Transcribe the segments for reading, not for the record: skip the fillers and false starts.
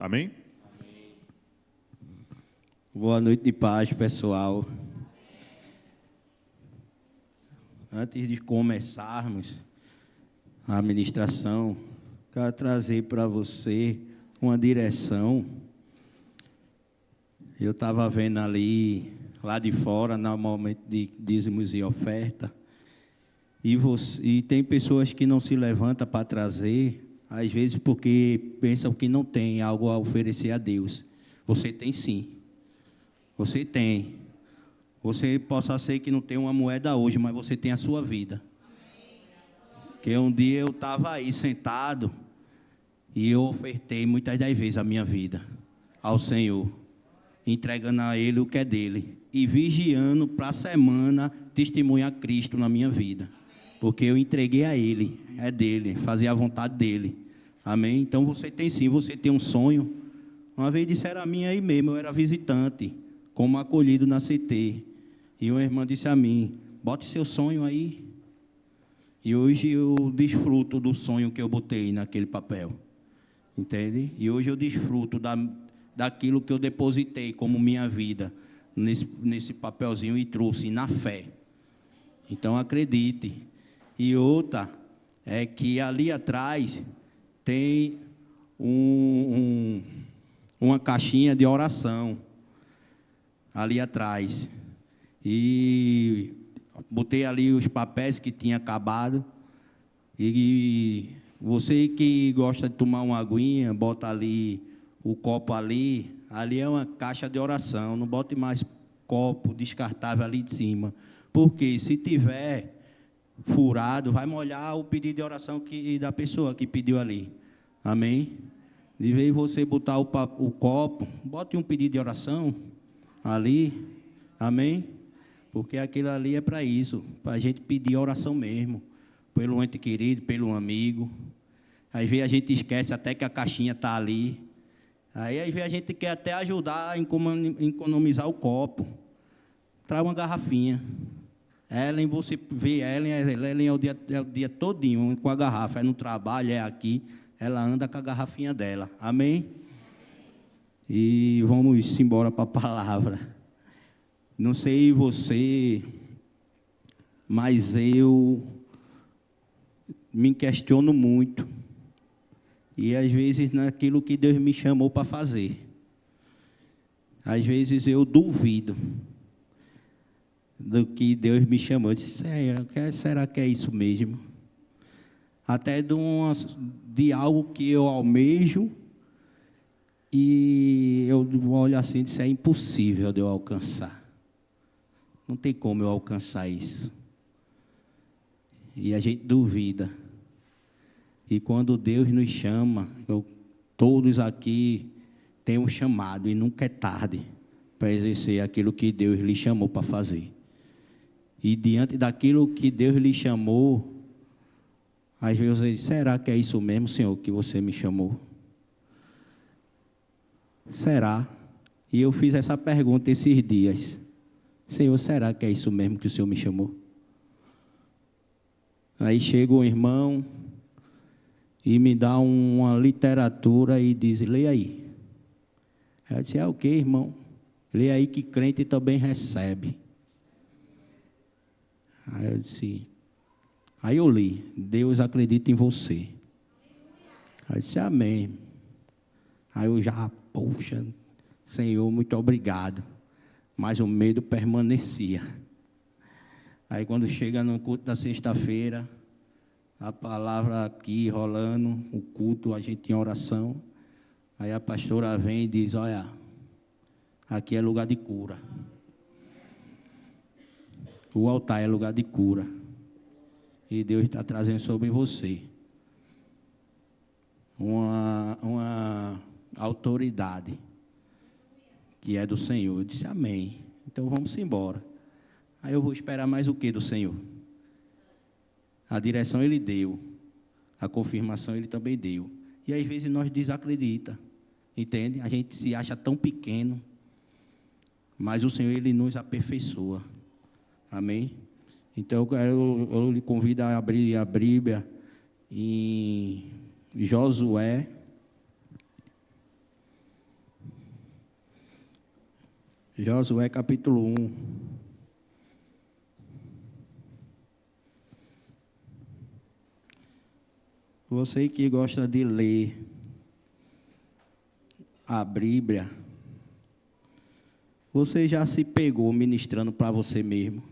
Amém? Boa noite de paz, pessoal. Antes de começarmos a ministração, quero trazer para você uma direção. Eu estava vendo ali, lá de fora, no momento de dízimos e oferta, e tem pessoas que não se levantam para trazer, às vezes porque pensam que não tem algo a oferecer a Deus. Você tem sim. Você tem. Você possa ser que não tem uma moeda hoje, mas você tem a sua vida. Porque um dia eu estava aí sentado e eu ofertei muitas das vezes a minha vida ao Senhor, entregando a Ele o que é dele e vigiando para a semana testemunhar Cristo na minha vida. Porque eu entreguei a Ele, é dele, fazia a vontade dele. Amém? Então você tem sim, você tem um sonho. Uma vez disseram a mim aí mesmo, eu era visitante, como acolhido na CT. E uma irmã disse a mim, bote seu sonho aí. E hoje eu desfruto do sonho que eu botei naquele papel. Entende? E hoje eu desfruto daquilo que eu depositei como minha vida nesse papelzinho e trouxe na fé. Então acredite. E outra é que ali atrás tem uma caixinha de oração. Ali atrás. E botei ali os papéis que tinha acabado. E você que gosta de tomar uma aguinha, bota ali o copo ali. Ali é uma caixa de oração. Não bote mais copo descartável ali de cima. Porque se tiver furado, vai molhar o pedido de oração da pessoa que pediu ali. Amém? De vez você botar o copo, bote um pedido de oração ali. Amém? Porque aquilo ali é para isso, para a gente pedir oração mesmo, pelo ente querido, pelo amigo. Às vezes a gente esquece até que a caixinha está ali. Aí às vezes a gente quer até ajudar a economizar o copo. Traz uma garrafinha. Ellen, você vê Ellen é o dia todinho com a garrafa, é no trabalho, é aqui, ela anda com a garrafinha dela. Amém? E vamos embora para a palavra. Não sei você, mas eu me questiono muito. E às vezes naquilo que Deus me chamou para fazer. Às vezes eu duvido do que Deus me chamou. Eu disse, será que é isso mesmo? Até de algo que eu almejo e eu olho assim e disse, é impossível de eu alcançar. Não tem como eu alcançar isso. E a gente duvida. E quando Deus nos chama, todos aqui têm um chamado e nunca é tarde para exercer aquilo que Deus lhe chamou para fazer. E diante daquilo que Deus lhe chamou, às vezes você diz, será que é isso mesmo, Senhor, que você me chamou? Será? E eu fiz essa pergunta esses dias. Senhor, será que é isso mesmo que o Senhor me chamou? Aí chega um irmão e me dá uma literatura e diz, leia aí. Eu disse, é o que, irmão? Leia aí que crente também recebe. Aí eu li, Deus acredita em você. Aí eu disse, amém. Aí eu já, poxa, Senhor, muito obrigado. Mas o medo permanecia. Aí quando chega no culto da sexta-feira, a palavra aqui rolando, o culto, a gente em oração. Aí a pastora vem e diz, olha, aqui é lugar de cura. O altar é lugar de cura. E Deus está trazendo sobre você uma autoridade que é do Senhor. Eu disse, amém. Então vamos embora. Aí eu vou esperar mais o que do Senhor? A direção Ele deu. A confirmação Ele também deu. E às vezes nós desacreditamos. Entende? A gente se acha tão pequeno. Mas o Senhor, Ele nos aperfeiçoa. Amém? Então eu lhe convido a abrir a Bíblia em Josué Josué capítulo 1. Você que gosta de ler a Bíblia, você já se pegou ministrando para você mesmo?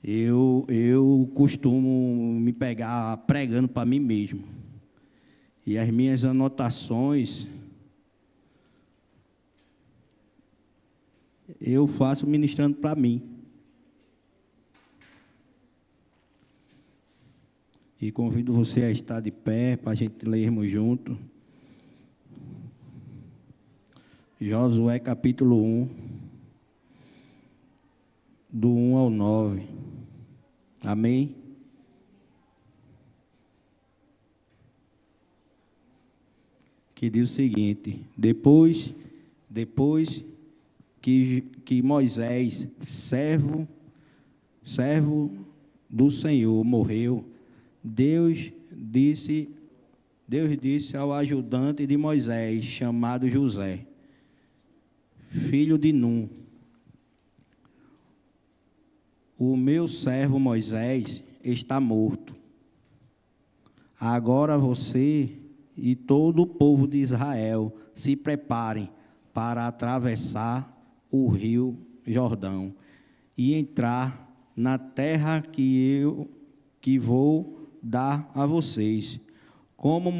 Eu costumo me pegar pregando para mim mesmo. E as minhas anotações eu faço ministrando para mim. E convido você a estar de pé para a gente lermos junto. Josué capítulo 1, do 1 ao 9. Amém? Que diz o seguinte: Depois que Moisés, servo do Senhor, morreu, Deus disse ao ajudante de Moisés, chamado José, filho de Num: o meu servo Moisés está morto. Agora você e todo o povo de Israel se preparem para atravessar o rio Jordão e entrar na terra que vou dar a vocês. Como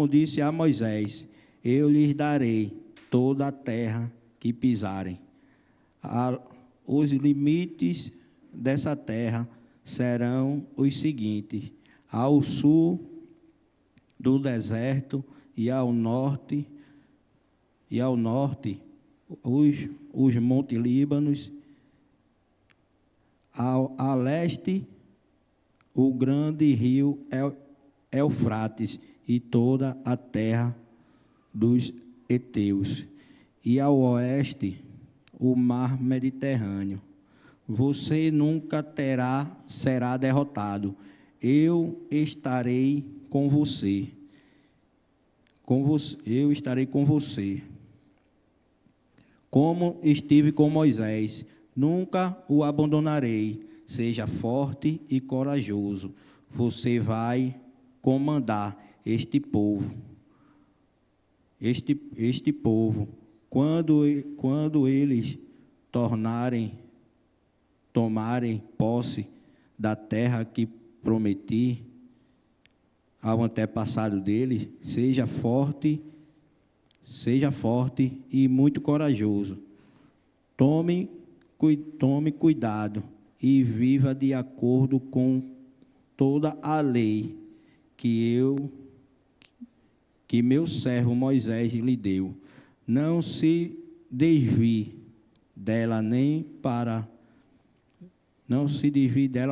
disse a Moisés, eu lhes darei toda a terra que pisarem. Os limites dessa terra serão os seguintes: ao sul do deserto e ao norte os montes Líbanos, a leste o grande rio Eufrates e toda a terra dos heteus, e ao oeste o mar Mediterrâneo. Você nunca será derrotado. Eu estarei com você. Eu estarei com você. Como estive com Moisés, nunca o abandonarei. Seja forte e corajoso. Você vai comandar este povo. Este povo, quando eles tomarem posse da terra que prometi ao antepassado deles, seja forte e muito corajoso. Tome cuidado e viva de acordo com toda a lei que meu servo Moisés lhe deu. Não se desvie dela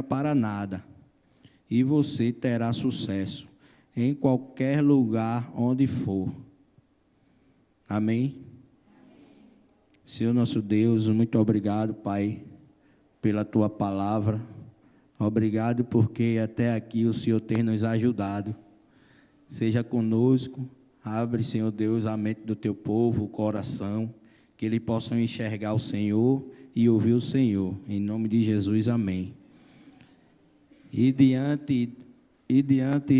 para nada, e você terá sucesso em qualquer lugar onde for. Amém? Senhor nosso Deus, muito obrigado, Pai, pela Tua palavra. Obrigado porque até aqui o Senhor tem nos ajudado. Seja conosco. Abre, Senhor Deus, a mente do Teu povo, o coração, que eles possam enxergar o Senhor e ouvir o Senhor. Em nome de Jesus, amém. E diante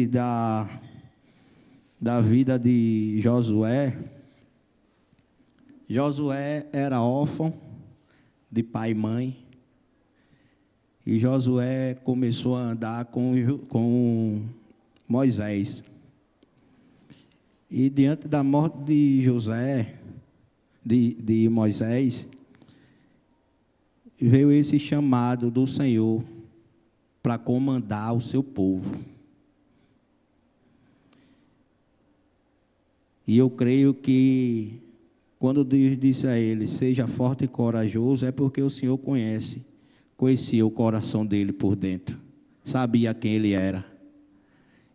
da vida de Josué era órfão de pai e mãe, e Josué começou a andar com Moisés. E diante da morte de Moisés, veio esse chamado do Senhor para comandar o seu povo. E eu creio que quando Deus disse a ele, seja forte e corajoso, é porque o Senhor conhecia o coração dele por dentro, sabia quem ele era.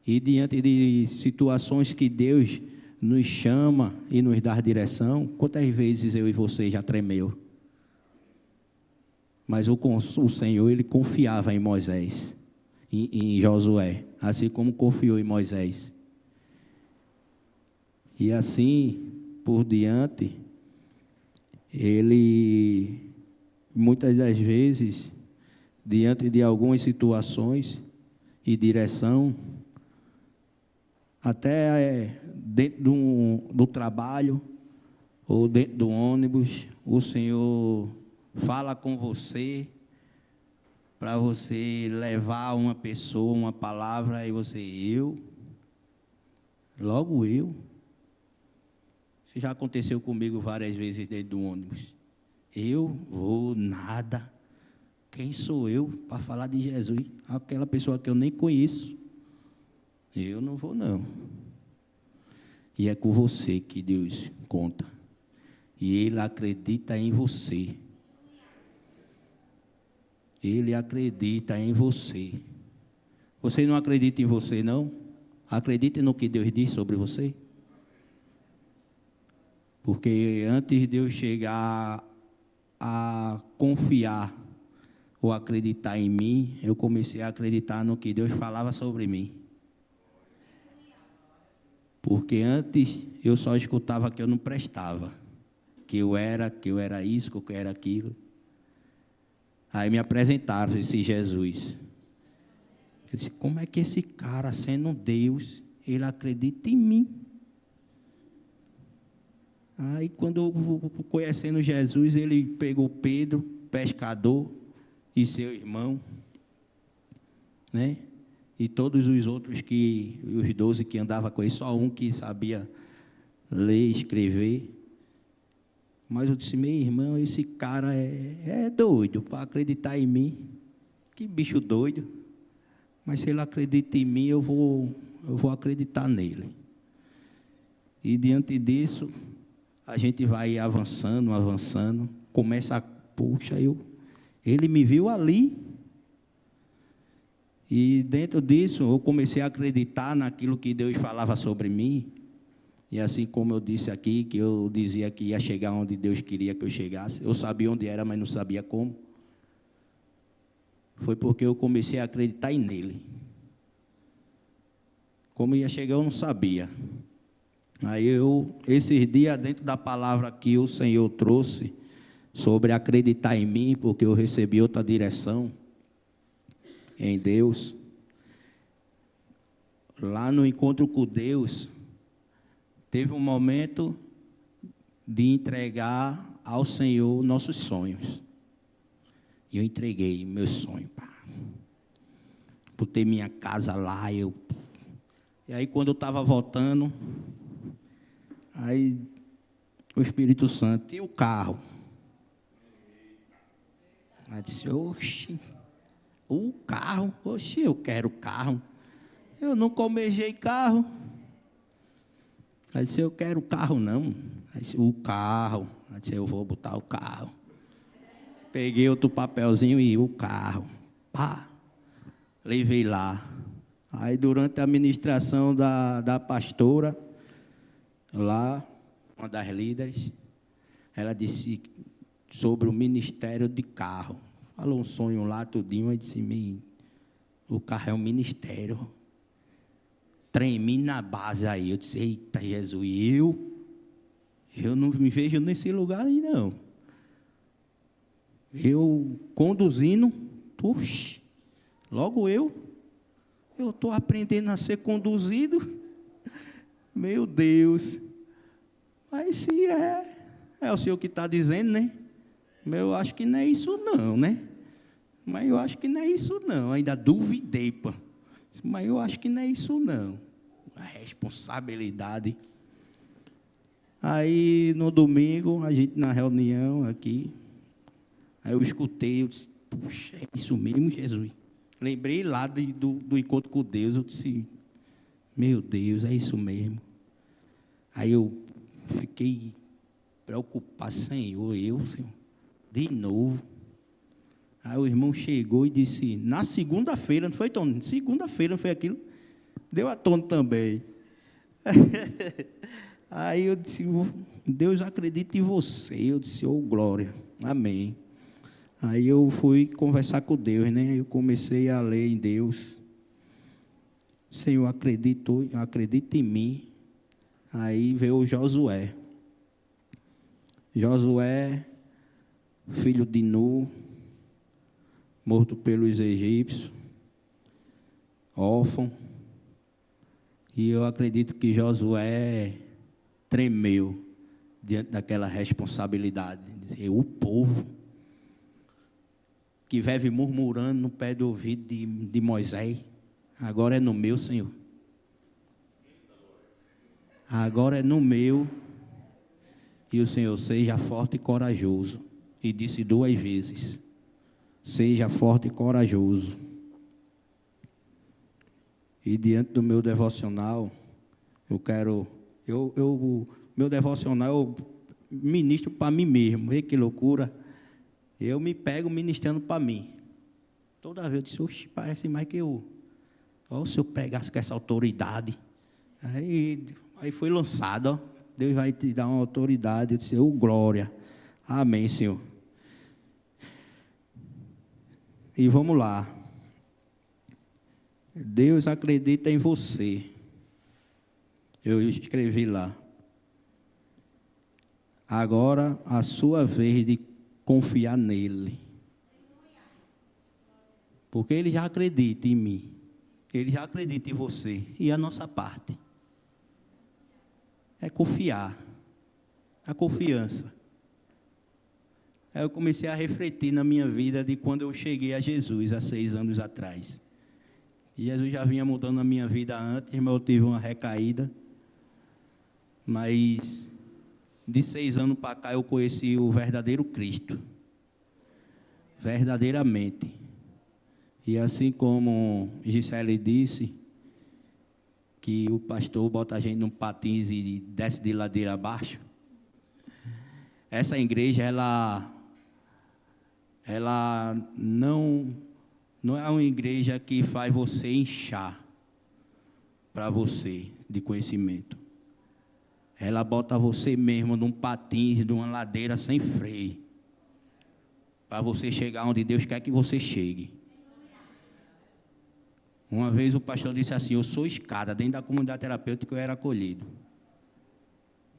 E diante de situações que Deus nos chama e nos dá direção, quantas vezes eu e você já tremeu? Mas o Senhor, Ele confiava em Moisés, em Josué, assim como confiou em Moisés. E assim, por diante, ele, muitas das vezes, diante de algumas situações e direção, até dentro do trabalho ou dentro do ônibus, o Senhor fala com você para você levar uma pessoa, uma palavra, e você, logo eu. Isso já aconteceu comigo várias vezes dentro do ônibus. Eu vou nada. Quem sou eu para falar de Jesus? Aquela pessoa que eu nem conheço. Eu não vou, não. E é com você que Deus conta. E Ele acredita em você. Ele acredita em você. Você não acredita em você, não? Acredita no que Deus diz sobre você? Porque antes de eu chegar a confiar ou acreditar em mim, eu comecei a acreditar no que Deus falava sobre mim. Porque antes eu só escutava que eu não prestava, que eu era isso, que eu era aquilo. Aí me apresentaram esse Jesus. Eu disse, como é que esse cara, sendo Deus, ele acredita em mim? Aí quando eu conhecendo Jesus, ele pegou Pedro, pescador, e seu irmão, né? E todos os outros os 12 que andavam com ele, só um que sabia ler e escrever. Mas eu disse, meu irmão, esse cara é doido para acreditar em mim. Que bicho doido. Mas se ele acredita em mim, eu vou acreditar nele. E diante disso, a gente vai avançando, começa ele me viu ali. E dentro disso, eu comecei a acreditar naquilo que Deus falava sobre mim. E assim como eu disse aqui, que eu dizia que ia chegar onde Deus queria que eu chegasse. Eu sabia onde era, mas não sabia como. Foi porque eu comecei a acreditar nele. Como ia chegar, eu não sabia. Aí esses dias, dentro da palavra que o Senhor trouxe, sobre acreditar em mim, porque eu recebi outra direção em Deus. Lá no encontro com Deus, teve um momento de entregar ao Senhor nossos sonhos. E eu entreguei meus sonhos. Botei minha casa lá. E aí quando eu estava voltando, aí o Espírito Santo, e o carro? Aí disse, oxe, o carro? Oxe, eu quero carro. Eu nunca almejei carro. Aí disse, eu quero carro não. Aí disse, o carro. Aí disse, eu vou botar o carro. Peguei outro papelzinho e o carro. Pá, levei lá. Aí durante a ministração da pastora, lá, uma das líderes, ela disse sobre o ministério de carro. Falou um sonho lá, tudinho, aí disse, o carro é um ministério. Tremi na base aí, eu disse, eita Jesus, eu não me vejo nesse lugar aí não. Eu conduzindo, puxa, logo eu estou aprendendo a ser conduzido, meu Deus, mas se é o Senhor que está dizendo, né? Eu acho que não é isso não, né? Mas eu acho que não é isso não, ainda duvidei, pô. Mas eu acho que não é isso não, a responsabilidade. Aí no domingo, a gente na reunião aqui, aí eu escutei, eu disse, puxa, é isso mesmo, Jesus. Lembrei lá do encontro com Deus, eu disse, meu Deus, é isso mesmo. Aí eu fiquei preocupado, Senhor, de novo. Aí o irmão chegou e disse, na segunda-feira, não foi, Tony? Segunda-feira, não foi aquilo? Deu a Tony também. Aí eu disse, Deus acredita em você. Eu disse, glória, amém. Aí eu fui conversar com Deus, né? Eu comecei a ler em Deus. Senhor, acredita em mim. Aí veio o Josué. Josué, filho de Nu, morto pelos egípcios, órfão. E eu acredito que Josué tremeu diante daquela responsabilidade. Dizer, o povo que vive murmurando no pé do ouvido de Moisés, agora é no meu, Senhor. Agora é no meu. E o Senhor, seja forte e corajoso. E disse 2 vezes, seja forte e corajoso. E diante do meu devocional, meu devocional eu ministro para mim mesmo. Vê que loucura. Eu me pego ministrando para mim. Toda vez eu disse, oxe, parece mais que eu. Ó, se eu pegasse com essa autoridade. Aí foi lançado, ó. Deus vai te dar uma autoridade. Eu disse, glória. Amém, Senhor. E vamos lá. Deus acredita em você. Eu escrevi lá. Agora a sua vez de confiar nele. Porque ele já acredita em mim. Ele já acredita em você. E a nossa parte é confiar. A confiança. Aí eu comecei a refletir na minha vida de quando eu cheguei a Jesus, há 6 anos atrás. Jesus já vinha mudando a minha vida antes, mas eu tive uma recaída. Mas de 6 anos para cá eu conheci o verdadeiro Cristo. Verdadeiramente. E assim como Gisele disse, que o pastor bota a gente num patins e desce de ladeira abaixo. Essa igreja, ela não é uma igreja que faz você inchar para você de conhecimento. Ela bota você mesmo num patins, numa ladeira sem freio, para você chegar onde Deus quer que você chegue. Uma vez o pastor disse assim, eu sou escada, dentro da comunidade terapêutica eu era acolhido.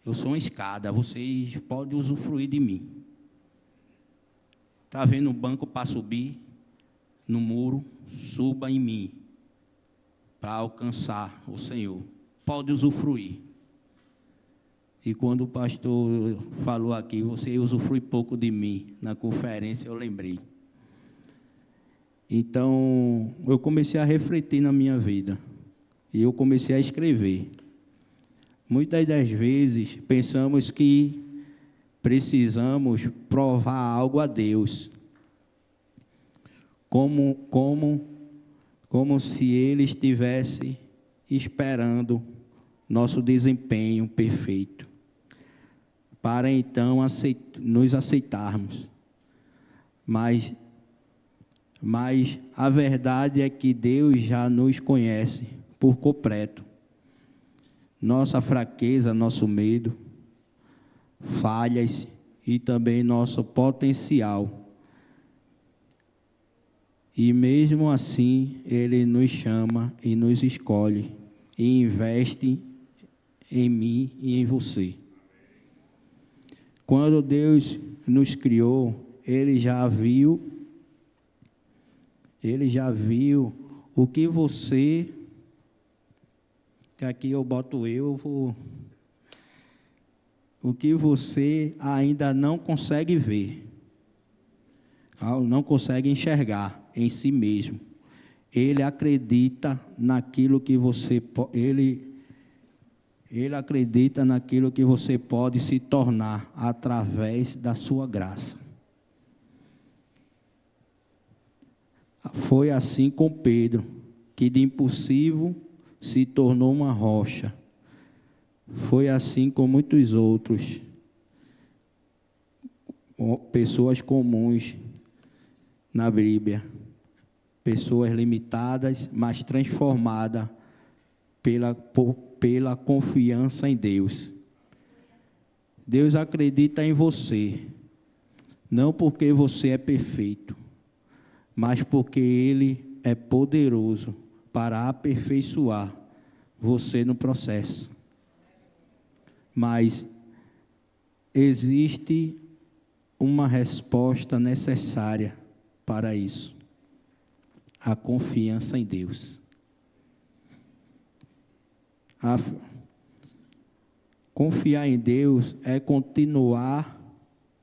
Eu sou uma escada, vocês podem usufruir de mim. Está vendo um banco para subir no muro? Suba em mim, para alcançar o Senhor. Pode usufruir. E quando o pastor falou aqui, você usufrui pouco de mim, na conferência eu lembrei. Então, eu comecei a refletir na minha vida. E eu comecei a escrever. Muitas das vezes, pensamos que precisamos provar algo a Deus. Como se Ele estivesse esperando nosso desempenho perfeito. Para então nos aceitarmos. Mas a verdade é que Deus já nos conhece por completo. Nossa fraqueza, nosso medo, falhas e também nosso potencial. E mesmo assim, Ele nos chama e nos escolhe e investe em mim e em você. Quando Deus nos criou, Ele já viu o que você, que aqui eu boto o que você ainda não consegue ver, não consegue enxergar em si mesmo. Ele acredita naquilo que você ele acredita naquilo que você pode se tornar através da sua graça. Foi assim com Pedro, que de impossível se tornou uma rocha. Foi assim com muitos outros, pessoas comuns na Bíblia, pessoas limitadas, mas transformadas pela confiança em Deus. Deus acredita em você, não porque você é perfeito, mas porque Ele é poderoso para aperfeiçoar você no processo. Mas existe uma resposta necessária para isso: a confiança em Deus. Confiar em Deus é continuar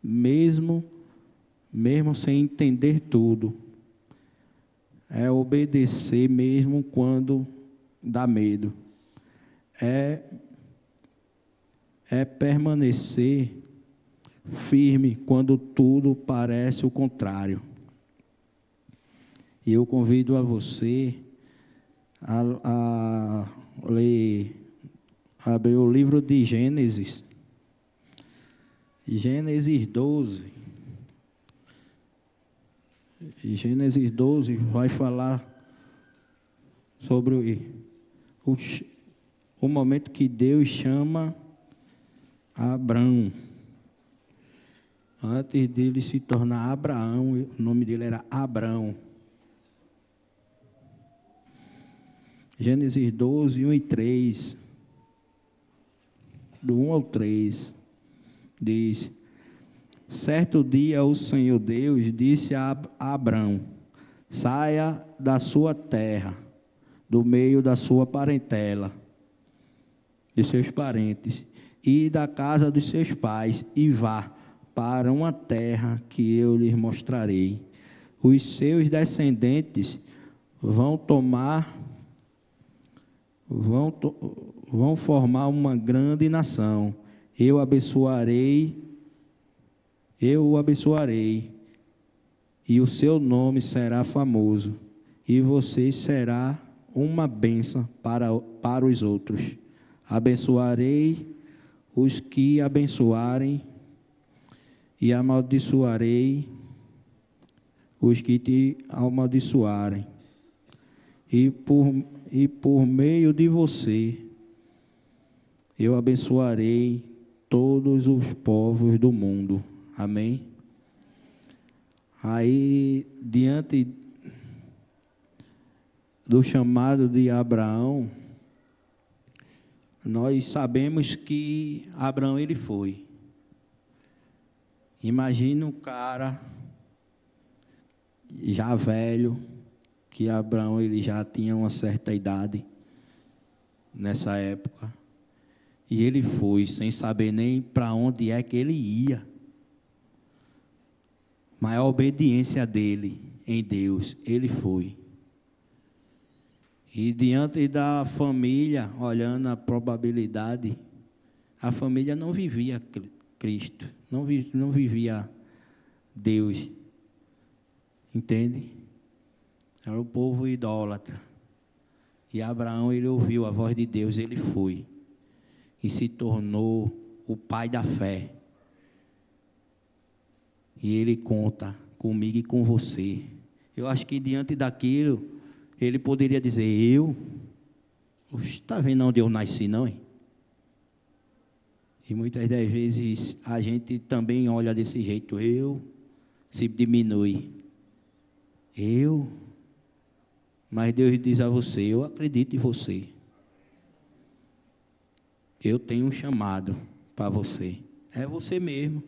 mesmo sem entender tudo. É obedecer mesmo quando dá medo. É permanecer firme quando tudo parece o contrário. E eu convido a você a abrir o livro de Gênesis. Gênesis 12. Gênesis 12 vai falar sobre o momento que Deus chama Abraão. Antes dele se tornar Abraão, o nome dele era Abrão. Gênesis 12, 1 e 3. Do 1 ao 3. Diz: certo dia o Senhor Deus disse a Abrão: saia da sua terra, do meio da sua parentela, de seus parentes, e da casa dos seus pais, e vá para uma terra que eu lhes mostrarei. Os seus descendentes vão formar uma grande nação. Eu o abençoarei, e o seu nome será famoso, e você será uma bênção para os outros. Abençoarei os que abençoarem, e amaldiçoarei os que te amaldiçoarem. E por meio de você, eu abençoarei todos os povos do mundo. Amém? Aí, diante do chamado de Abraão, nós sabemos que Abraão ele foi. Imagina um cara já velho, que Abraão ele já tinha uma certa idade nessa época, e ele foi sem saber nem para onde é que ele ia. Mas a obediência dele em Deus, ele foi. E diante da família, olhando a probabilidade, a família não vivia Cristo, não vivia Deus, entende? Era o povo idólatra. E Abraão, ele ouviu a voz de Deus, ele foi. E se tornou o pai da fé. E ele conta comigo e com você. Eu acho que diante daquilo, ele poderia dizer: está vendo onde eu nasci, não, hein? E muitas das vezes a gente também olha desse jeito, se diminui. Mas Deus diz a você: eu acredito em você. Eu tenho um chamado para você. É você mesmo.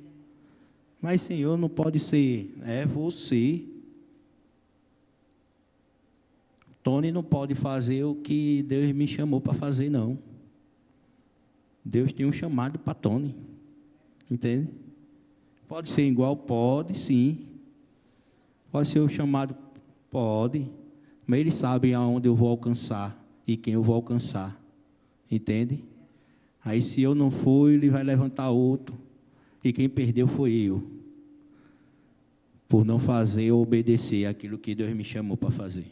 Mas, Senhor, não pode ser. É você. Tony não pode fazer o que Deus me chamou para fazer, não. Deus tem um chamado para Tony. Entende? Pode ser igual? Pode, sim. Pode ser o chamado? Pode. Mas Ele sabe aonde eu vou alcançar e quem eu vou alcançar. Entende? Aí, se eu não for, Ele vai levantar outro. E quem perdeu foi eu. Por não fazer ou obedecer aquilo que Deus me chamou para fazer.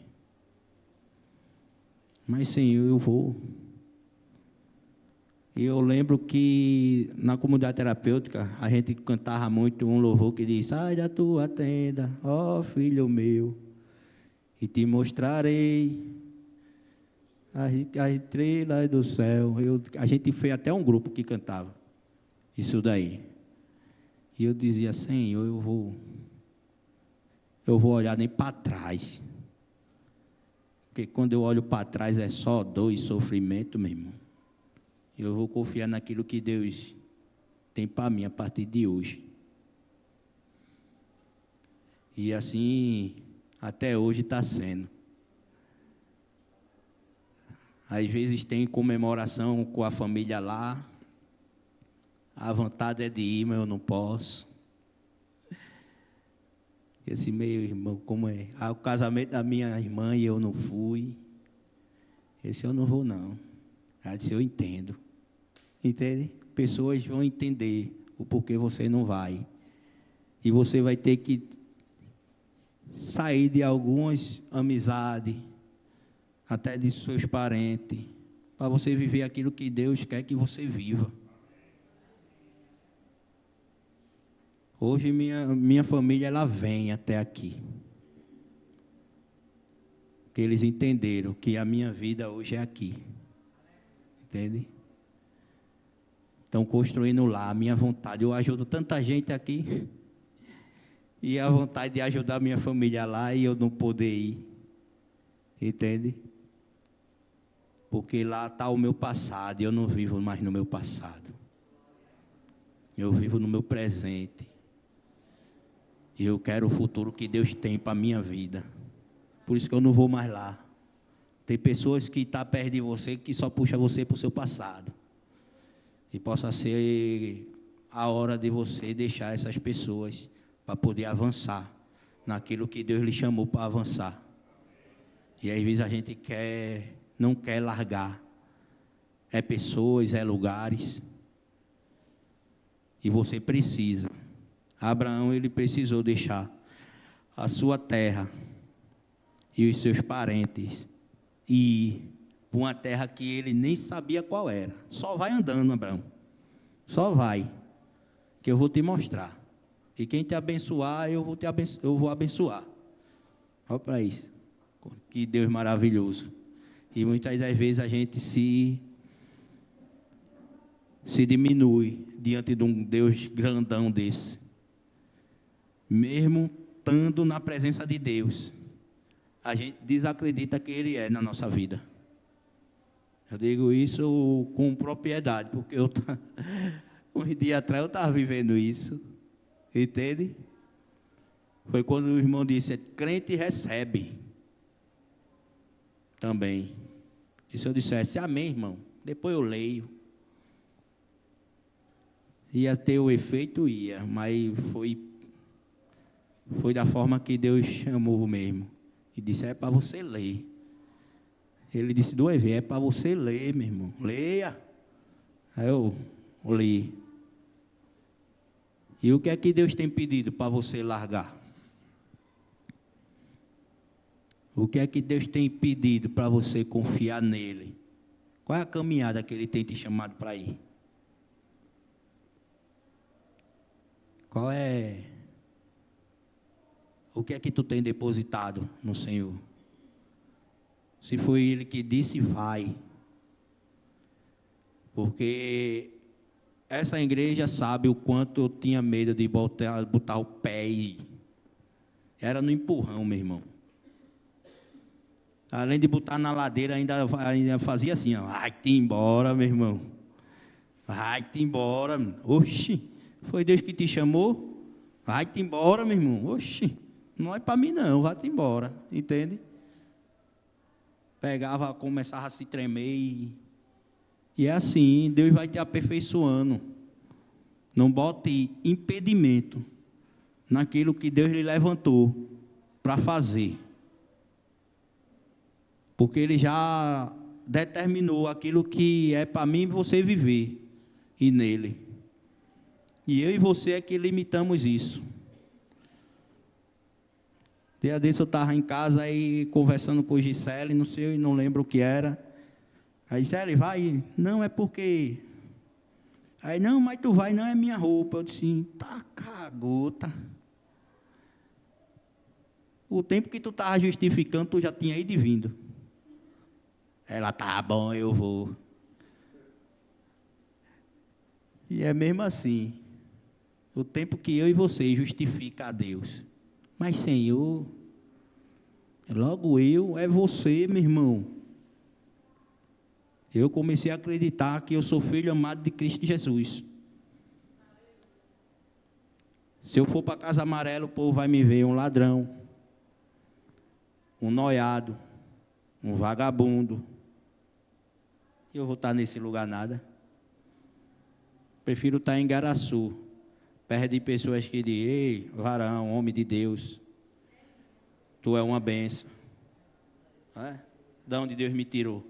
Mas, Senhor, eu vou. E eu lembro que na comunidade terapêutica, a gente cantava muito um louvor que diz: sai da tua tenda, ó filho meu, e te mostrarei as estrelas do céu. A gente fez até um grupo que cantava isso daí. E eu dizia: Senhor, eu vou olhar nem para trás. Porque quando eu olho para trás é só dor e sofrimento, meu irmão. Eu vou confiar naquilo que Deus tem para mim a partir de hoje. E assim, até hoje está sendo. Às vezes tem comemoração com a família lá, a vontade é de ir, mas eu não posso. Esse meu irmão, como é? O casamento da minha irmã e eu não fui. Esse eu não vou, não. Ela disse, eu entendo. Entende? Pessoas vão entender o porquê você não vai. E você vai ter que sair de algumas amizades, até de seus parentes, para você viver aquilo que Deus quer que você viva. Hoje minha família ela vem até aqui. Porque eles entenderam que a minha vida hoje é aqui. Entende? Estão construindo lá a minha vontade. Eu ajudo tanta gente aqui. E a vontade de ajudar a minha família lá e eu não poder ir. Entende? Porque lá está o meu passado e eu não vivo mais no meu passado. Eu vivo no meu presente. E eu quero o futuro que Deus tem para a minha vida. Por isso que eu não vou mais lá. Tem pessoas que estão perto de você que só puxa você para o seu passado. E possa ser a hora de você deixar essas pessoas para poder avançar naquilo que Deus lhe chamou para avançar. E às vezes a gente não quer largar. É pessoas, é lugares. E você precisa. Abraão, ele precisou deixar a sua terra e os seus parentes e ir para uma terra que ele nem sabia qual era. Só vai andando, Abraão. Só vai, que eu vou te mostrar. E quem te abençoar, eu vou abençoar. Olha para isso. Que Deus maravilhoso. E muitas das vezes a gente se diminui diante de um Deus grandão desse. Mesmo estando na presença de Deus, a gente desacredita que Ele é na nossa vida. Eu digo isso com propriedade, porque uns dias atrás eu estava vivendo isso, entende? Foi quando o irmão disse, crente recebe também. E se eu dissesse, amém, irmão, depois eu leio. Ia ter o efeito, ia, mas foi da forma que Deus chamou mesmo. E disse, é para você ler. Ele disse, duas vezes, é para você ler, meu irmão. Leia. Aí eu li. E o que é que Deus tem pedido para você largar? O que é que Deus tem pedido para você confiar nele? Qual é a caminhada que Ele tem te chamado para ir? Qual é... O que é que tu tem depositado no Senhor? Se foi Ele que disse, vai. Porque essa igreja sabe o quanto eu tinha medo de botar o pé e ir. Era no empurrão, meu irmão. Além de botar na ladeira, ainda fazia assim, ó, vai-te embora, meu irmão. Vai-te embora. Oxi, foi Deus que te chamou? Vai-te embora, meu irmão. Oxi, não é para mim não, vai-te embora. Entende? Pegava, começava a se tremer e é assim, Deus vai te aperfeiçoando. Não bote impedimento naquilo que Deus lhe levantou para fazer. Porque Ele já determinou aquilo que é para mim e você viver, e nele. E eu e você é que limitamos isso. Dia desse eu estava em casa aí conversando com o Gisele, não lembro o que era. Aí Gisele, vai? Não, é porque... Aí, não, mas tu vai, não é minha roupa. Eu disse, tá cagota. O tempo que tu estava justificando, tu já tinha ido e vindo. Ela, tá bom, eu vou. E é mesmo assim. O tempo que eu e você justifica a Deus. Mas, Senhor, logo é você, meu irmão. Eu comecei a acreditar que eu sou filho amado de Cristo Jesus. Se eu for para Casa Amarela, o povo vai me ver um ladrão, um noiado, um vagabundo. E eu vou estar nesse lugar nada. Prefiro estar em Garaçu, perto de pessoas que dizem: ei, varão, homem de Deus, tu é uma benção. É? De onde Deus me tirou?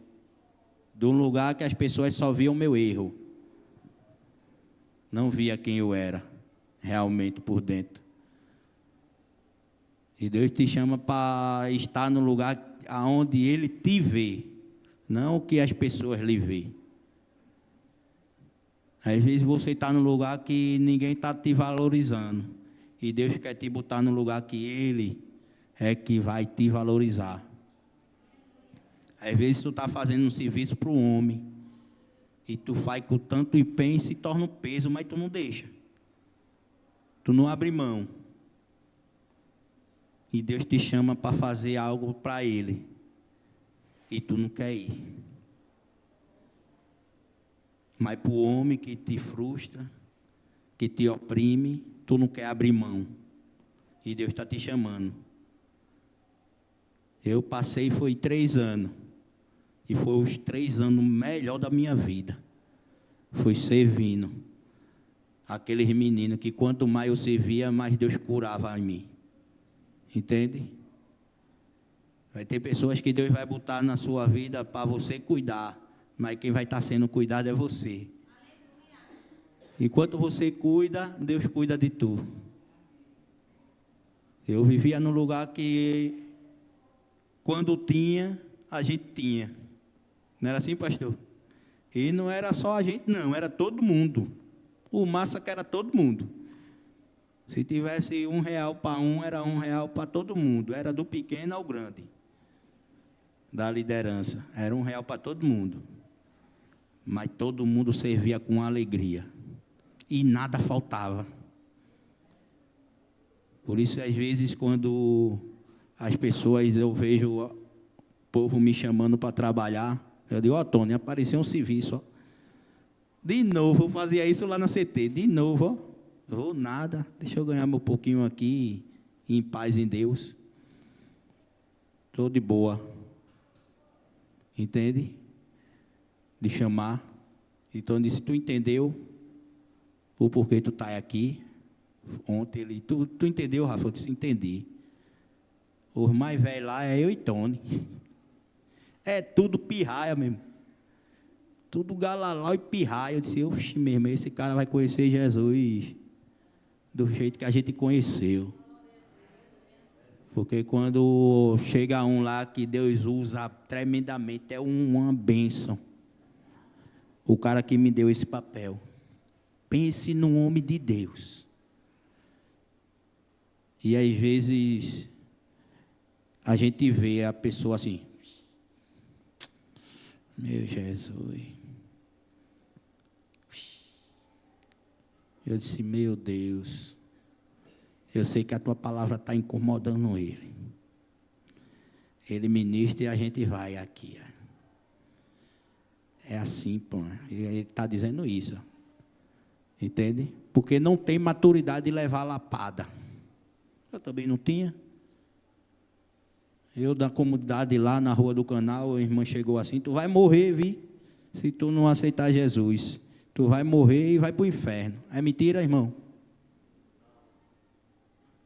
De um lugar que as pessoas só viam o meu erro. Não via quem eu era, realmente por dentro. E Deus te chama para estar no lugar onde Ele te vê, não o que as pessoas lhe veem. Às vezes você está num lugar que ninguém está te valorizando. E Deus quer te botar no lugar que Ele é que vai te valorizar. Às vezes tu está fazendo um serviço para o homem. E tu faz com tanto empenho e se torna um peso, mas tu não deixa. Tu não abre mão. E Deus te chama para fazer algo para Ele. E tu não quer ir. Mas para o homem que te frustra, que te oprime, tu não quer abrir mão. E Deus está te chamando. Eu passei, foi 3 anos. E foi os 3 anos melhor da minha vida. Foi servindo aqueles meninos que quanto mais eu servia, mais Deus curava em mim. Entende? Vai ter pessoas que Deus vai botar na sua vida para você cuidar. Mas quem vai estar sendo cuidado é você. Enquanto você cuida, Deus cuida de tu. Eu vivia num lugar que, quando tinha, a gente tinha. Não era assim, pastor? E não era só a gente, não, era todo mundo. O massa que era todo mundo. Se tivesse R$1 para um, era R$1 para todo mundo. Era do pequeno ao grande. Da liderança. Era R$1 para todo mundo. Mas todo mundo servia com alegria. E nada faltava. Por isso, às vezes, quando as pessoas, eu vejo o povo me chamando para trabalhar, eu digo: ó, Tony, apareceu um serviço, ó. De novo, eu fazia isso lá na CT. De novo, ó. Vou nada. Deixa eu ganhar meu pouquinho aqui, em paz em Deus. Estou de boa. Entende? De chamar. Então, disse: tu entendeu o porquê tu está aqui? Ontem ele, tu entendeu, Rafa? Eu disse: entendi. Os mais velhos lá é eu e Tony. É tudo pirraia mesmo. Tudo galalau e pirraia. Eu disse: oxe mesmo, esse cara vai conhecer Jesus do jeito que a gente conheceu. Porque quando chega um lá que Deus usa tremendamente, é uma bênção. O cara que me deu esse papel. Pense num homem de Deus. E às vezes a gente vê a pessoa assim: meu Jesus. Eu disse: meu Deus, eu sei que a tua palavra está incomodando ele. Ele ministra e a gente vai aqui. É assim, pô. Ele está dizendo isso. Entende? Porque não tem maturidade de levar a lapada. Eu também não tinha. Eu, da comunidade lá na Rua do Canal, a irmã chegou assim: tu vai morrer, vi? Se tu não aceitar Jesus. Tu vai morrer e vai para o inferno. É mentira, irmão?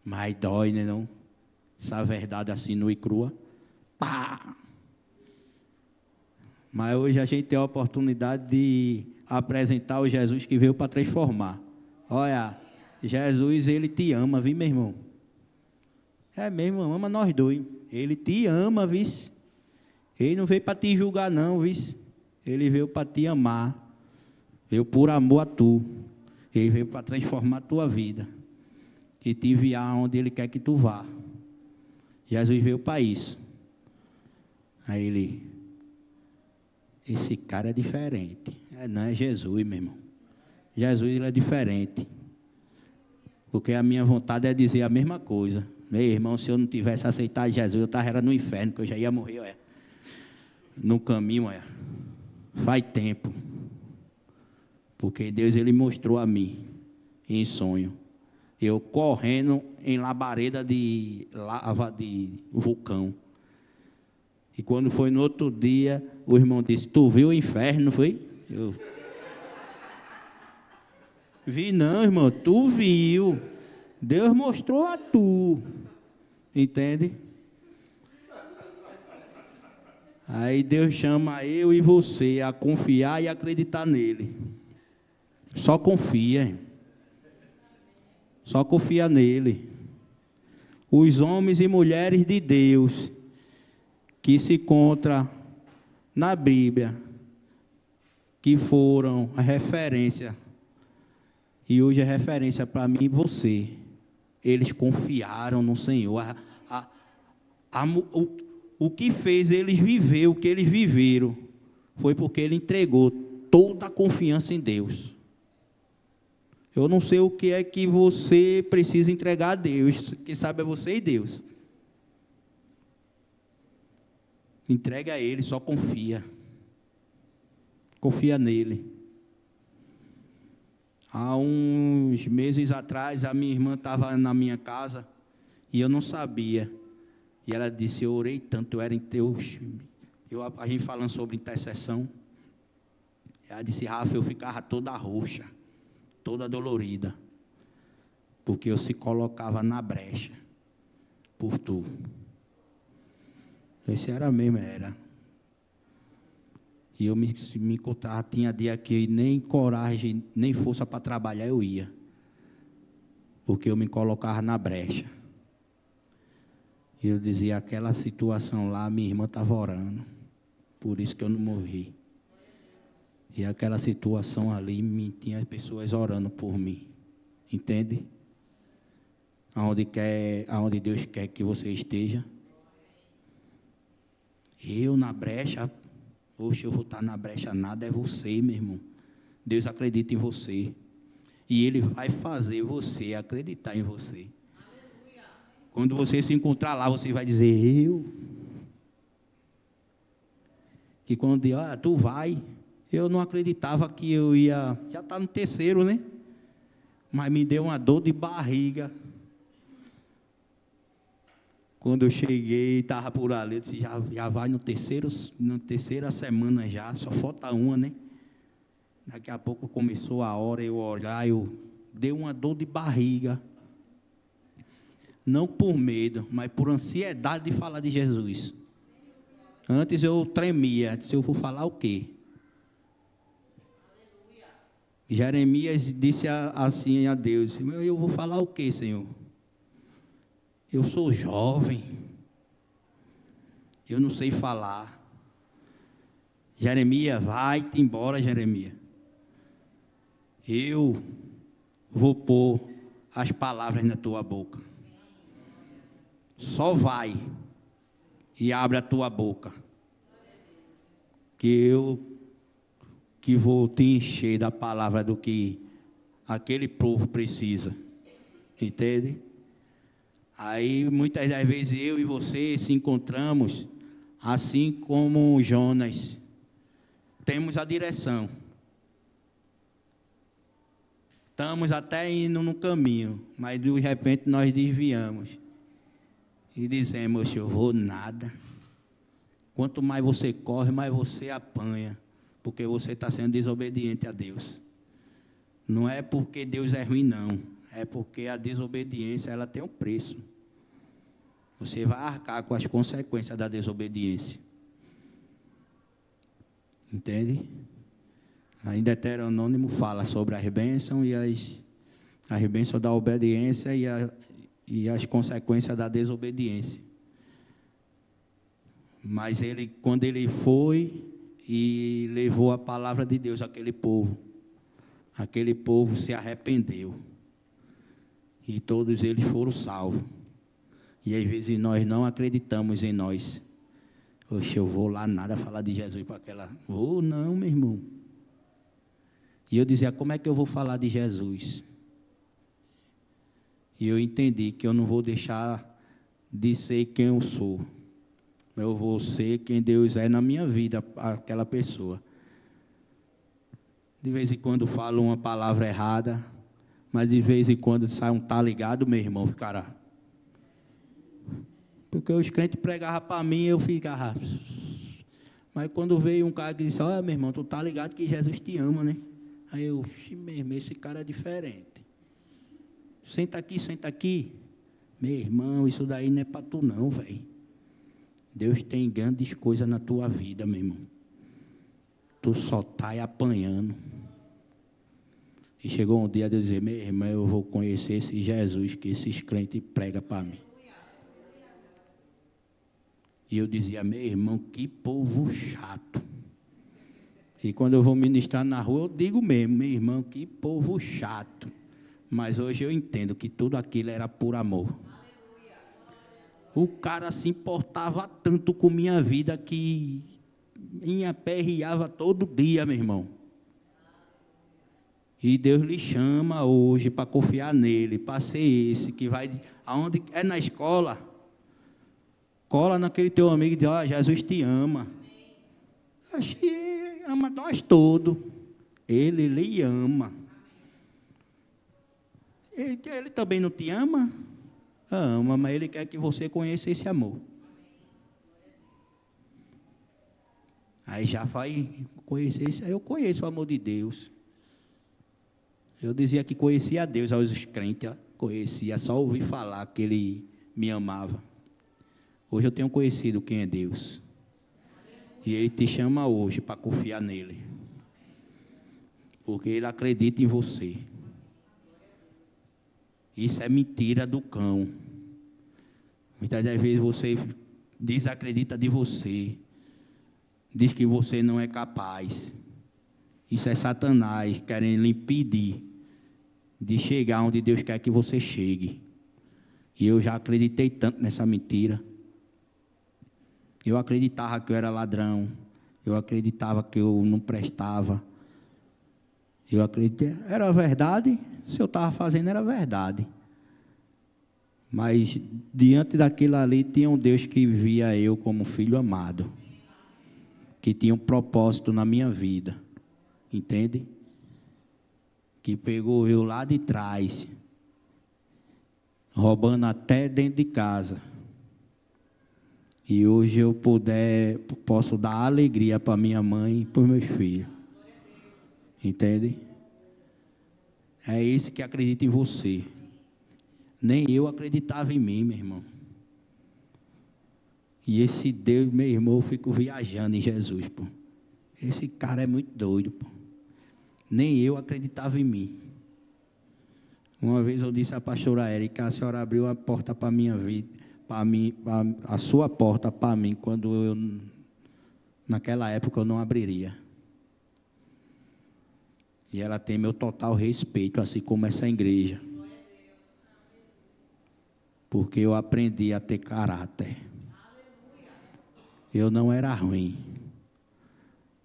Mas dói, né, não? Essa verdade assim, nua e crua. Pá! Mas hoje a gente tem a oportunidade de apresentar o Jesus que veio para transformar. Olha, Jesus, Ele te ama, viu, meu irmão? É mesmo, ama nós dois. Ele te ama, viu? Ele não veio para te julgar, não, viu? Ele veio para te amar. Veio por amor a tu. Ele veio para transformar a tua vida. E te enviar onde Ele quer que tu vá. Jesus veio para isso. Aí ele: esse cara é diferente. Não é Jesus, meu irmão. Jesus, ele é diferente. Porque a minha vontade é dizer a mesma coisa. Meu irmão, se eu não tivesse aceitado Jesus, eu estava no inferno, que eu já ia morrer, olha. No caminho, olha. Faz tempo. Porque Deus, ele mostrou a mim, em sonho. Eu correndo em labareda de lava de vulcão. E quando foi no outro dia, o irmão disse: tu viu o inferno, não foi? Eu vi não, irmão, tu viu. Deus mostrou a tu. Entende? Aí Deus chama eu e você a confiar e acreditar nele. Só confia. Só confia nele. Os homens e mulheres de Deus que se encontram na Bíblia, que foram a referência, e hoje é referência para mim e você. Eles confiaram no Senhor. O que fez eles viver o que eles viveram foi porque ele entregou toda a confiança em Deus. Eu não sei o que é que você precisa entregar a Deus. Quem sabe é você e Deus. Entrega a Ele, só confia. Confia nele. Há uns meses atrás, a minha irmã estava na minha casa e eu não sabia. E ela disse: eu orei tanto, eu era em Deus. A gente falando sobre intercessão. Ela disse: Rafa, eu ficava toda roxa, toda dolorida, porque eu se colocava na brecha por tu. Esse era mesmo, era. E eu me encontrava, tinha dia que nem coragem, nem força para trabalhar eu ia, porque eu me colocava na brecha. E eu dizia: aquela situação lá, minha irmã estava orando, por isso que eu não morri. E aquela situação ali, tinha pessoas orando por mim. Entende? Aonde Deus quer que você esteja. Eu na brecha, oxe, eu vou estar na brecha nada, é você, meu irmão. Deus acredita em você. E Ele vai fazer você acreditar em você. Aleluia. Quando você se encontrar lá, você vai dizer: eu. Que quando diz: tu vai. Eu não acreditava que eu ia, já está no terceiro, né? Mas me deu uma dor de barriga. Quando eu cheguei, estava por ali, eu disse: já vai na terceira semana já, só falta uma, né? Daqui a pouco começou a hora, eu olhar, eu dei uma dor de barriga. Não por medo, mas por ansiedade de falar de Jesus. Antes eu tremia, disse: eu vou falar o quê? Jeremias disse assim a Deus: eu vou falar o quê, Senhor? Eu sou jovem, eu não sei falar. Jeremias, vai-te embora, Jeremias. Eu vou pôr as palavras na tua boca. Só vai e abre a tua boca, que eu vou te encher da palavra do que aquele povo precisa. Entende? Aí muitas das vezes eu e você se encontramos assim como Jonas. Temos a direção. Estamos até indo no caminho, mas de repente nós desviamos. E dizemos: eu vou nada. Quanto mais você corre, mais você apanha. Porque você está sendo desobediente a Deus. Não é porque Deus é ruim, não. É porque a desobediência, ela tem um preço. Você vai arcar com as consequências da desobediência. Entende? Ainda Deuteronômio fala sobre as bênçãos e as bênçãos da obediência e as consequências da desobediência. Mas quando ele foi e levou a palavra de Deus àquele povo se arrependeu. E todos eles foram salvos. E às vezes nós não acreditamos em nós. Oxe, eu vou lá nada falar de Jesus para aquela... Vou não, meu irmão. E eu dizia: como é que eu vou falar de Jesus? E eu entendi que eu não vou deixar de ser quem eu sou. Eu vou ser quem Deus é na minha vida, aquela pessoa. De vez em quando falo uma palavra errada, Mas de vez em quando sai um tá ligado, meu irmão, ficará. Porque os crentes pregavam para mim, eu ficava. Mas quando veio um cara que disse, olha, meu irmão, tu tá ligado que Jesus te ama, né? Aí eu, meu irmão, esse cara é diferente. Senta aqui, senta aqui. Meu irmão, isso daí não é para tu não, velho. Deus tem grandes coisas na tua vida, meu irmão. Tu só tá apanhando. E chegou um dia de eu dizer, meu irmão, eu vou conhecer esse Jesus que esses crentes pregam para mim. E eu dizia, meu irmão, que povo chato. E quando eu vou ministrar na rua, eu digo mesmo, meu irmão, que povo chato. Mas hoje eu entendo que tudo aquilo era por amor. O cara se importava tanto com minha vida que me aperreava todo dia, meu irmão. E Deus lhe chama hoje para confiar nele, para ser esse que vai, aonde é na escola, cola naquele teu amigo e diz, ó, Jesus te ama. Acho que ama nós todos. Ele lhe ama. Ele também não te ama? Ama, mas ele quer que você conheça esse amor. Aí já vai conhecer isso. Eu conheço o amor de Deus. Eu dizia que conhecia a Deus aos crentes. Conhecia, só ouvi falar que ele me amava. Hoje eu tenho conhecido quem é Deus. E ele te chama hoje para confiar nele. Porque ele acredita em você. Isso é mentira do cão. Muitas das vezes você desacredita de você. Diz que você não é capaz. Isso é Satanás querendo lhe impedir de chegar onde Deus quer que você chegue. E eu já acreditei tanto nessa mentira. Eu acreditava que eu era ladrão. Eu acreditava que eu não prestava. Eu acreditei. Era verdade. Se eu estava fazendo, era verdade. Mas diante daquilo ali, tinha um Deus que via eu como filho amado. Que tinha um propósito na minha vida. Entende? Que pegou eu lá de trás. Roubando até dentro de casa. E hoje eu posso dar alegria para minha mãe e para os meus filhos. Entende? É esse que acredita em você. Nem eu acreditava em mim, meu irmão. E esse Deus, meu irmão, eu fico viajando em Jesus, pô. Esse cara é muito doido, pô. Nem eu acreditava em mim. Uma vez eu disse à pastora Érica, a senhora abriu a porta para a minha vida, para mim, a sua porta para mim, quando eu, naquela época, eu não abriria. E ela tem meu total respeito, assim como essa igreja. Porque eu aprendi a ter caráter. Eu não era ruim.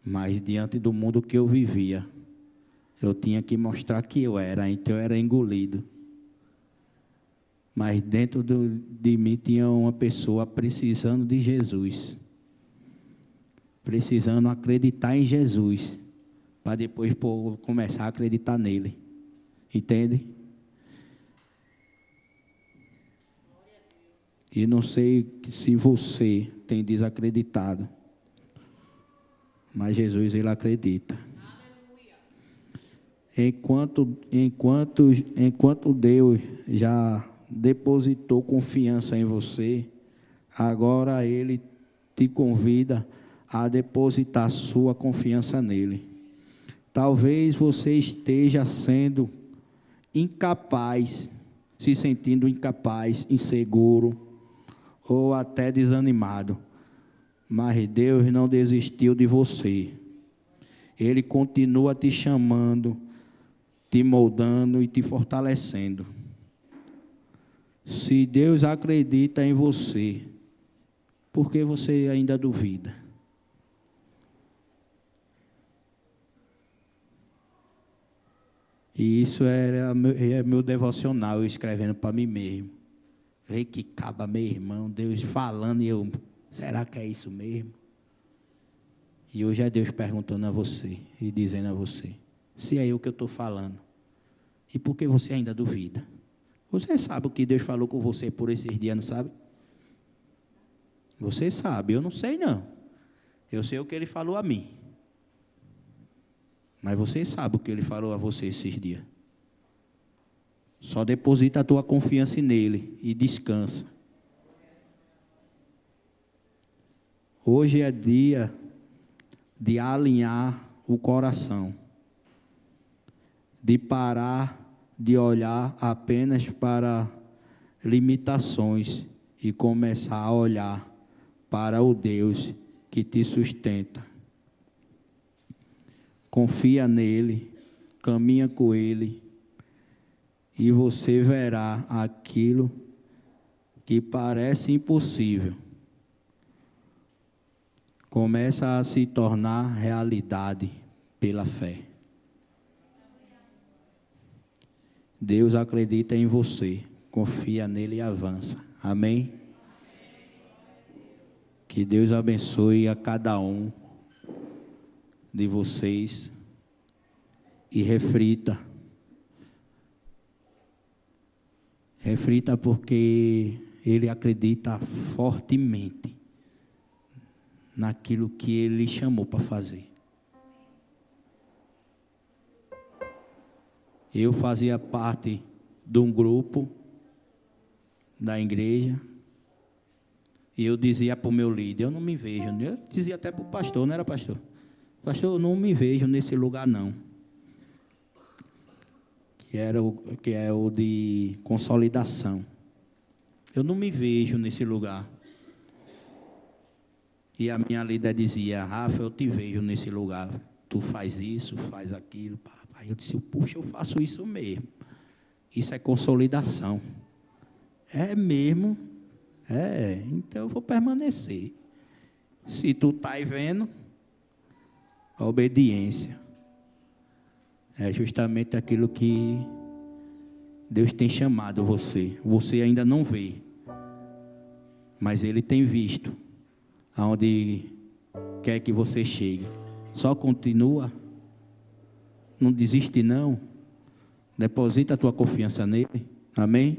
Mas diante do mundo que eu vivia, eu tinha que mostrar que eu era, então eu era engolido. Mas dentro de mim tinha uma pessoa precisando de Jesus. Precisando acreditar em Jesus. Para depois começar a acreditar nele. Entende? E não sei se você tem desacreditado. Mas Jesus, ele acredita. Enquanto Deus já depositou confiança em você, agora ele te convida a depositar sua confiança nele. Talvez você esteja sendo incapaz, se sentindo incapaz, inseguro ou até desanimado. Mas Deus não desistiu de você. Ele continua te chamando, te moldando e te fortalecendo. Se Deus acredita em você, por que você ainda duvida? E isso é meu devocional, eu escrevendo para mim mesmo. Vê que caba, meu irmão, Deus falando e eu, será que é isso mesmo? E hoje é Deus perguntando a você e dizendo a você, se é eu que eu estou falando, E por que você ainda duvida? Você sabe o que Deus falou com você por esses dias, não sabe? Você sabe, eu não sei não. Eu sei o que Ele falou a mim. Mas você sabe o que Ele falou a você esses dias. Só deposita a tua confiança nele e descansa. Hoje é dia de alinhar o coração, de parar de olhar apenas para limitações e começar a olhar para o Deus que te sustenta. Confia nele, caminha com ele, e você verá aquilo que parece impossível começa a se tornar realidade pela fé. Deus acredita em você, confia nele e avança. Amém? Que Deus abençoe a cada um de vocês e reflita. Reflita porque ele acredita fortemente naquilo que ele chamou para fazer. Eu fazia parte de um grupo da igreja e eu dizia para o meu líder, eu não me vejo, eu dizia até para o pastor, não era pastor? Pastor, eu não me vejo nesse lugar não. Que é o de consolidação. Eu não me vejo nesse lugar. E a minha líder dizia, Rafa, eu te vejo nesse lugar. Tu faz isso, faz aquilo. Aí eu disse, puxa, eu faço isso mesmo. Isso é consolidação. É mesmo? É, então eu vou permanecer. Se tu está vendo, a obediência é justamente aquilo que Deus tem chamado você. Você ainda não vê, mas Ele tem visto aonde quer que você chegue. Só continua, não desiste não, deposita a tua confiança nele. Amém?